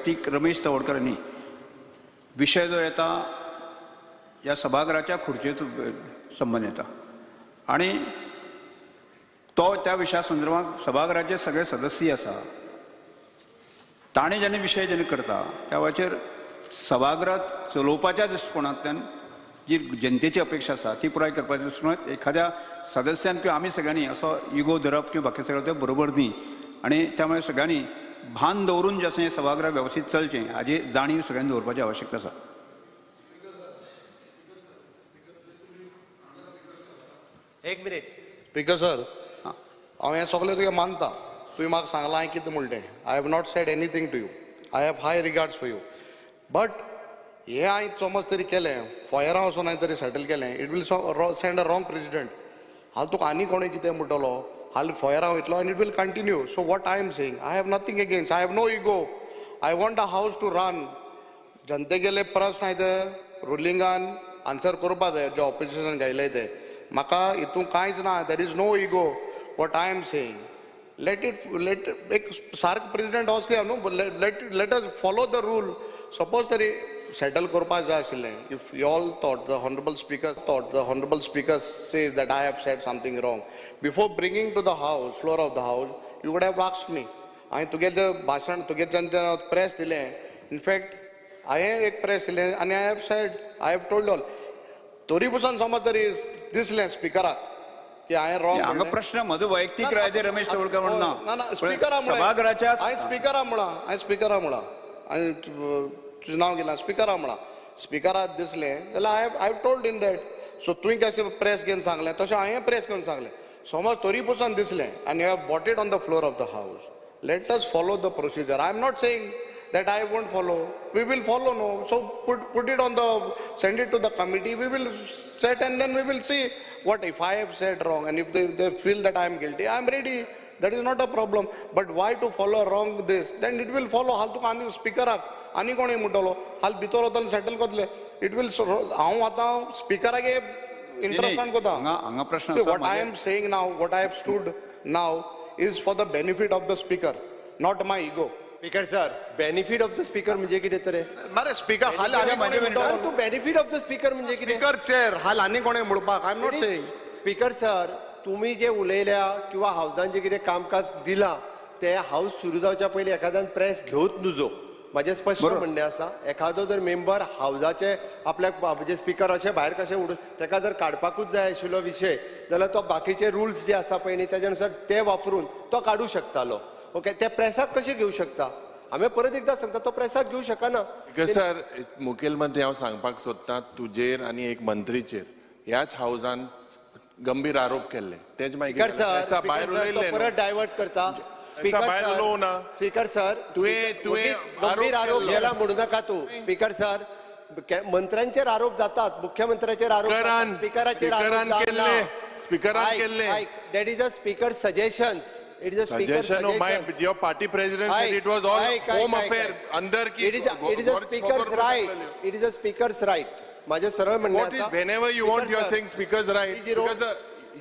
वैयक्तिक रमेश तवडकरांनी विषय जो येता या सभागृहाच्या खुर्चेचो संबंध येता आणि तो त्या विशया संदर्भात सभागृहाचे सगळे सदस्य आसा ताणें जेन्ना विशय जेन्ना करता त्या वेळाचेर सभागृहात चलोवपाच्या दृश्टिकोनांतल्यान जी जनतेची अपेक्षा आसा ती पुराय करपाच्या दृश्टिकोनांत एखाद्या सदस्यान किंवा आमी सगळ्यांनी असो इगो धरप किंवा बाकी सगळें तें बरोबर न्ही आणि त्यामुळे सगळ्यांनी भान दवरून जे हें सभागृह वेवस्थीत चलचें हाजी जाणीव सगळ्यांनी दवरपाची आवश्यकता आसा. एक मिनिट स्पीकर सर हांव हें सगळें तुका मानता तुवें म्हाका सांगलां हांवें कितें म्हणलें I have not said anything to you I have high regards for you but हे हांवें समज तरी केलें फॉयरां वचून हांवें तरी सेटल केलें it will send a wrong precedent हाल तुका आनी कोणें कितें म्हणटलो हाल फॉयरां वयतलो आनी it will continue so what I am saying I have nothing against I have no ego I want a house to run जनतेगेले प्रस्न हाय ते रुलिंगान आन्सर करपा जाय जे ऑपोजिशन घायले ते म्हाका हितून कांयच ना there is no ego what I am saying let एक सारको प्रेसिडेंट असले न्हू let us follow the rule suppose तरी सेटल करपाक जाय आशिल्लें if you all thought the honourable speaker says that I have said something wrong before bringing to the house floor of the house you would have asked me हांवें तुगेलें भाशण तुगेलें press दिलें in fact हांवें एक प्रेस दिलें आनी I have said I have told all तरी पसून समज तरी दिसलें स्पिकराक की हांवें रॉंग हांगा प्रश्न म्हजो वैयक्तीक राय रमेश तवडकर म्हणना ना स्पिकरा सभागृहाच्या हांवें स्पिकरा म्हणा हांवें तुजें नांव घेतलां स्पिकरा म्हणा स्पिकराक दिसलें जाल्यार I have told in that so तुवें कशें प्रेस घेवन सांगलें तशें हांवें प्रेस घेवन सांगलें समज तरी पसून दिसलें आनी you have bought it on the floor of the house let us follow the procedure I am not saying that I won't follow. We will follow, no. So put it on the, send it to the committee. We will set and then we will see what if I have said wrong and if they feel that I am guilty. I am ready. That is not a problem. But why to follow wrong this? Then it will follow. Hal tu ani speaker ani kone mutalo. Hal bitor hotal settle kodle. It will. Ahu ata speaker age interesting koda. हांगा प्रश्न So what I am saying now, what I have stood now, is for the benefit of the speaker, not my ego. Speaker sir benefit of the speaker म्हणजे कितें तर बरे speaker हाल आनी कोणे म्हणटलो तू बेनिफिट ऑफ द स्पीकर म्हणजे कितें स्पीकर चेअर हाल आनी कोणे म्हणपाक I am not saying speaker sir तुम्ही जे उलयल्या किंवा हावजान जे कितें कामकाज दिला ते हाऊस सुरू जावच्या पयलीं एखाद्यान प्रेस घेवच नुजो माझे स्पष्ट म्हणणें आसा एखादो जर मेंबर हावजाचे आपल्याक म्हणजे स्पीकर अशें भायर कशें उडोवन ताका जर काडपाकूच जाय आशिल्लो विशय जाल्यार तो बाकीचे रुल्स जे आसा पळय न्ही तेज्या अनुसार ते वापरून तो काडूं शकतालो ओके त्या प्रेसाक कशें घेवं शकता आम्ही परत एकदा सांगता तो प्रेसाक घेवं शकना सर मुखेलमंत्री हांव सांगपाक सोदतां तुजेर आनी एक मंत्रीचेर ह्याच हावजान गंभीर आरोप केल्ले तेजे मागीर भायर उलयल्ले परत डायवर्ट करता स्पीकर सर तुवें गंभीर आरोप केला म्हणू नका तू स्पीकर सर मंत्र्यांचेर आरोप जातात मुख्यमंत्र्याचेर आरोप स्पीकराचेर स्पीकरान केल्ले that is a speaker suggestions It is a speaker's suggestion of my your party president said it was all home affair under ki it is a speaker's right it is a speaker's right माझे सरळ म्हणणे असा whenever you want you are saying speaker's right because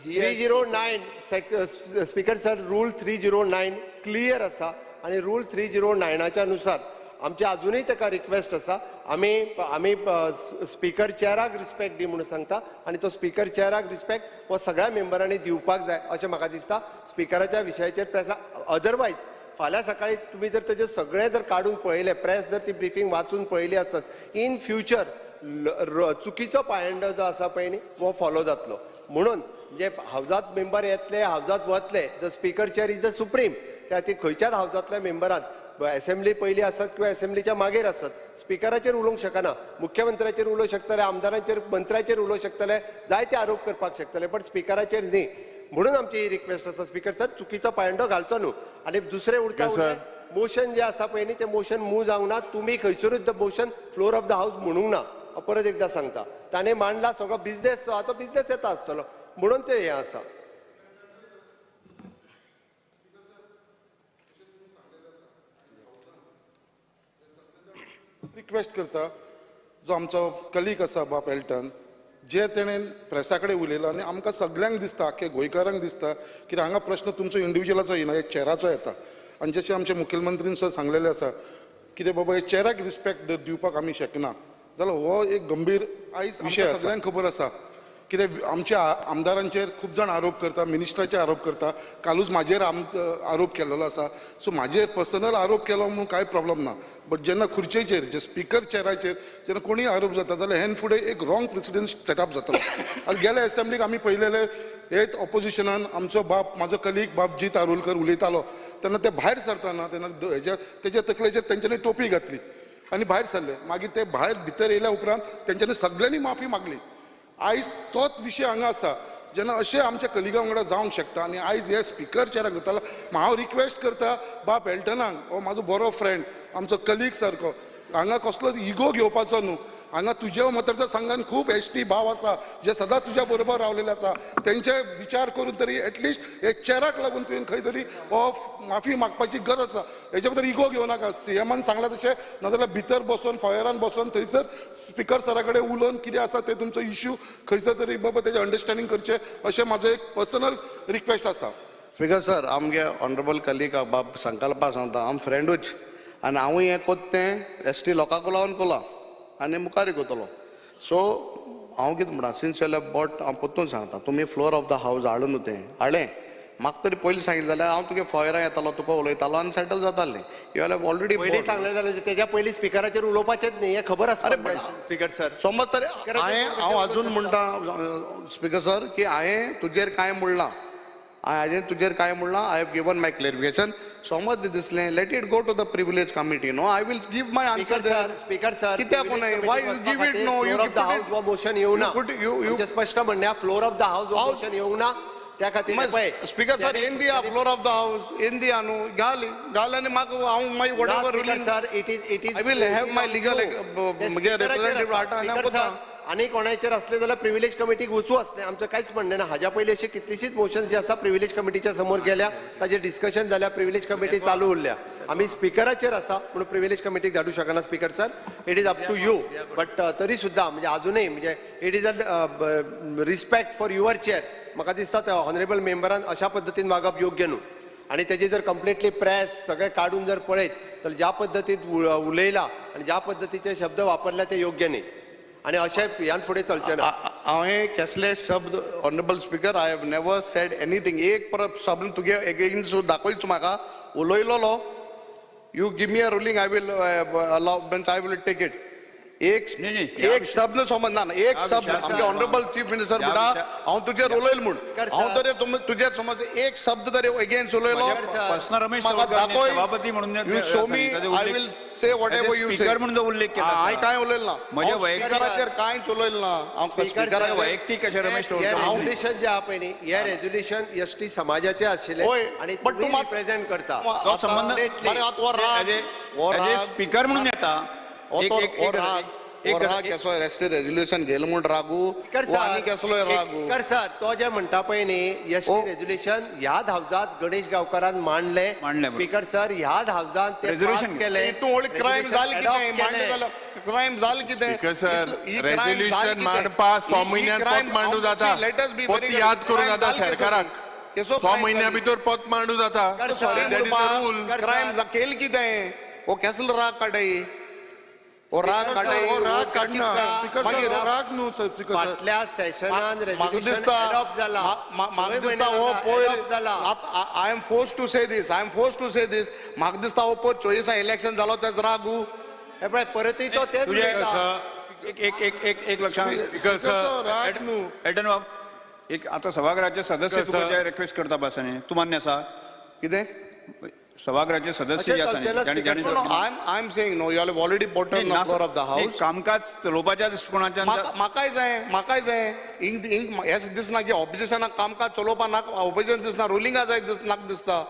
309 speaker sir rule 309 clear असा आणि rule 309 च्या नुसार आमची अजूनही ताका रिक्वेस्ट असा आम्ही स्पीकर चेअराक रिस्पेक्ट दी म्हणून सांगता आणि तो स्पीकर चेअराक रिस्पेक्ट हो सगळ्या मेंबरांनी दिवपाक जाय अशें म्हाका दिसता स्पीकराच्या विशयाचेर प्रेसा अदरवायज फाल्यां सकाळी तुम्ही जर तेजे सगळे जर काढून पळयले प्रेस जर ती ब्रिफींग वाचून पळयली आसत इन फ्युचर चुकीचो पायंडो जो आसा पळय न्ही हो फॉलो जातलो म्हणून जे हावजात मेंबर येतले हावजात वतले the speaker chair is the supreme त्या ती खंयच्याच हावजातल्या मेंबरान असेंब्ली पयली आसत किंवा असेंब्लीच्या मागीर आसत स्पीकराचेर उलोवंक शकना मुख्यमंत्र्याचेर उलोवंक शकतले आमदारांचेर मंत्र्याचेर उलोवंक शकतले जायते आरोप करपाक शकतले पण स्पीकराचेर न्ही म्हणून आमची ही रिक्वेस्ट आसा स्पीकर सर चुकीचो पायंडो घालचो न्हू आणि दुसरे उरता मोशन जे आसा पळय न्ही ते मोशन मूव जावंक ना तुमी खंयसरूच the motion floor of the house म्हणूंक ना परत एकदा सांगता ताणें मांडला सगळो बिझनेस जो आहा तो बिझनेस येता आसतलो म्हणून ते हें आसा रिक्वेस्ट करता जो आमचो कलीग आसा बाब एल्टन जे तेणें प्रेसा कडेन उलयलो आनी आमकां सगळ्यांक दिसता आख्खे गोंयकारांक दिसता की हांगा प्रश्न तुमचो इंडिविज्युअलाचो येना एक चेराचो येता आनी जशें आमचे मुखेलमंत्रीन सर सांगलेलें आसा कितें बाबा हे चेराक रिस्पेक्ट दिवपाक आमी शकना जाल्यार हो एक गंभीर आयज विशय सगळ्यांक खबर आसा कितें आमच्या आमदारांचेर खूब जाण आरोप करता मिनिस्टराचेर आरोप करता कालूच म्हाजेर आरोप केल्लो आसा सो म्हाजेर पर्सनल आरोप केलो म्हणून कांय प्रॉब्लम ना बट जेन्ना खुर्चेचेर जे स्पिकर चेराचेर जेन्ना कोणीय आरोप जाता जाल्यार हेन फुडें एक रॉंग प्रेसिडेंट सेटअप जातलो आनी गेल्या असेंब्लीक आमी पळयलेले हेच ऑपोजिशनान आमचो बाप म्हाजो कलीग बाप जीत आरोलकर उलयतालो तेन्ना ते भायर सरताना तेन्ना तेज्या तकलेचेर तेंच्यांनी टोपी घातली आनी भायर सरले मागीर ते भायर भितर येयल्या उपरांत तेंच्यांनी सगळ्यांनी माफी मागली आयज तोच विशय हांगा आसा जेन्ना अशें आमच्या कलिगा वांगडा जावंक शकता आनी आयज हे स्पिकर चेराक जातालो हांव रिक्वेस्ट करता बाब एल्टनाक हो म्हाजो बरो फ्रेंड आमचो कलीग सारको हांगा कसलोच इगो घेवपाचो न्हू हांगा तुज्या मतदारसंघान खूब एसटी भाव आसा जे सदां तुज्या बरोबर रावलेले आसा तेंचे विचार करून तरी एटलिस्ट हे चेराक लागून तुवें खंय तरी हो माफी मागपाची गरज आसा हेच्या बद्दल इगो घेवं नाका सीएमान सांगला तशें नाजाल्यार भितर बसून फॉयरान बसून थंयसर स्पिकर सरा कडेन उलोवन कितें आसा ते तुमचो इश्यू खंयसर तरी बाबा तेजें अंडरस्टँडींग करचें अशें म्हाजो एक पर्सनल रिक्वेस्ट आसा स्पिकर सर आमगे ऑनरेबल कलीग बाब संकल्पा सांगता हांव फ्रेंडूच आनी हांवूय हें कोत्तें एसटी लोकांक लावन कोला आनी मुखार कोतलो सो हांव कितें म्हणटा सिन्सियरली बट हांव परतून सांगता तुमी फ्लोर ऑफ द हावस हाडून न्हू तें हाडलें म्हाका तरी पयलीं सांगितलें जाल्यार हांव तुगे फॉयरा येतालो तुका उलयतालो आनी सेटल जातालें यू हॅव ऑलरेडी पयलीं सांगलें जाल्यार तेज्या पयलीं स्पिकराचेर उलोवपाचेंच न्ही हें खबर आसता स्पिकर सर समज तरी हांव अजून म्हणटा स्पिकर सर की हांवें तुजेर कांय म्हणलां हांवें तुजेर कांय म्हणलां I have given my clarification समज दिसलें let it go to the privilege committee no I will give my answer speaker sir कित्याक why you give it no floor of the house वा मोशन येऊ ना म्हणजे स्पष्ट म्हणण्या फ्लोर ऑफ द हाऊस वा मोशन येऊ ना त्या खातीर स्पीकर सर येन दिया फ्लोर ऑफ द हाऊस येन दिया न्हू घाल आनी म्हाका हांव my what ever sir it is I will have my legal म्हगे रिप्रेझेंटेटिव्ह हाडटा आनी पळयता आनी कोणाचेर असले जाल्यार प्रिविलेज कमिटीक वचूं आसलें आमचें कांयच म्हणणें ना हाज्या पयलीं अशी कितलीशीच मोशन्स जी आसा प्रिविलेज कमिटीच्या समोर गेल्या ताचेर डिस्कशन जाल्या प्रिविलेज कमिटी चालू उरल्या आमी स्पिकराचेर आसा म्हणून प्रिविलेज कमिटीक धाडूं शकना speaker sir it is up to you but तरी सुद्दां म्हणजे अजूनय म्हणजे it is a respect for your chair म्हाका दिसता त्या ऑनरेबल मेंबरान अशा पद्दतीन वागप योग्य न्हू आणि त्याची जर कम्प्लिटली प्रेस सगळे काढून जर पळयत तर ज्या पद्दतीत उलयला आणि ज्या पद्दतीचे शब्द वापरले ते योग्य नाही आणि अशें ह्यान फुडें चलचें ना हांवें कसले शब्द honourable speaker I have never said anything एक परत शब्द तुगे एगेन्स्ट दाखयच म्हाका उलयलोलो you give me a ruling I will allow means I will take it एक शब्द समज ना एक शब्द आमचे ऑनरेबल चीफ मिनिस्टर म्हणटा हांव तुजेर उलयलो म्हूण हांव तरी तुजेर समज एक शब्द तरी एगेन्स्ट उलयलो प्रश्न रमेश म्हाका दाखय सभापती म्हणून you show me I will say what ever you say speaker म्हणून जो उल्लेख केला हांवें कांय उलयलो ना म्हज्या स्पिकराचेर कांयच उलयलो ना हांव स्पिकराचेर वैयक्तीक अशें रमेश फाउंडेशन जे आहा पळय न्ही हे रेझोल्युशन एसटी समाजाचे आशिल्ले आणि बट तूं रिप्रेझेंट करता तो संबंध स्पीकर म्हणून येता रेझोल्युशन गेलो म्हूण रागू आनी कसलो रागू सर तो जे म्हणटा पळय न्ही एसटी रेझोल्युशन ह्याच हावजात गणेश गांवकारान मांडले स्पीकर सर ह्याच हावजात ते पास केले तूं व्हडली क्रायम जाली कितें मांडले जाल्यार क्रायम जाली कितें रेझोल्युशन मांडपा 6 म्हयन्यान पत मांडू जाता पत याद करूं जाता सरकाराक 6 म्हयन्या भितर पत मांडू जाता क्रायम केली कितें हो कसलो राग काडय फाटल्या सेशनान रेझोल्युशन अडॉप्ट जाला आय एम फोर्स टू से दीस म्हाका दिसता हो पयर 24 इलेक्शन जालो तेच रागू हे पळय परतूय तो तेच एक लक्षात एटन बाब एक आता सभागृहाचे सदस्य रिक्वेस्ट करता बसाने तू मान्य आसा कितें सभागृहाचे सदस्य जे आसा I am saying no you have already put on the floor of the house कामकाज चलोवपाच्या दृश्टिकोनाच्यान म्हाकाय जाय इंग हेच दिसना की ऑपोजिशनाक कामकाज चलोवपा नाका ऑपोजिशन दिसना रुलिंगा जाय दिसता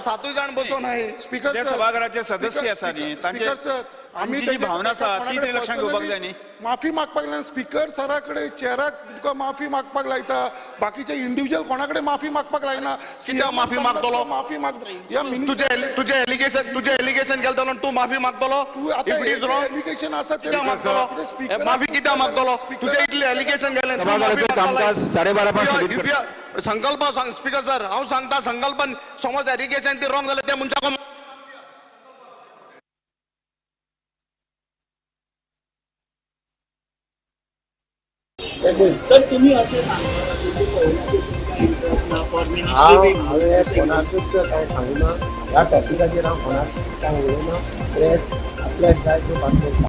सातूय जाण बसून आहे सभागृहाचे सदस्य आसा न्ही तांचे आमची जी तेच्या- भावना आसा तेच्या ती कोणाकडेन तरी लक्षांत घेवपाक जाय personally न्ही. माफी मागपाक लायना स्पीकर सरा कडेन चेराक तुका माफी मागपाक लायता बाकीचे इंडिव्हिज्युअल कोणाकडे माफी मागपाक लायना कित्याक माफी मागतलो? माफी माग या तुझे एलिगेशन केलं जाल्यार तू माफी मागतलो तू आता If it is wrong, allegation आसा ते कित्याक मागतलो माफी कित्याक मागतलो तुझे इतले एलिगेशन गेले तू माफी सभागृहाचें कामकाज 12:30 संकल्प सांग स्पीकर सर हांव सांगता संकल्पन समज एलिगेशन ते रॉंग जालें त्या मनशाक तर तुम्ही असे सांगता की फॉर मिनिस्ट्री हांवें कोणाकूच कांय सांगूना ह्या टॉपिकाचेर हांव कोणाक कांय उलयना प्रेस आपल्याक जाय त्यो बातम्यो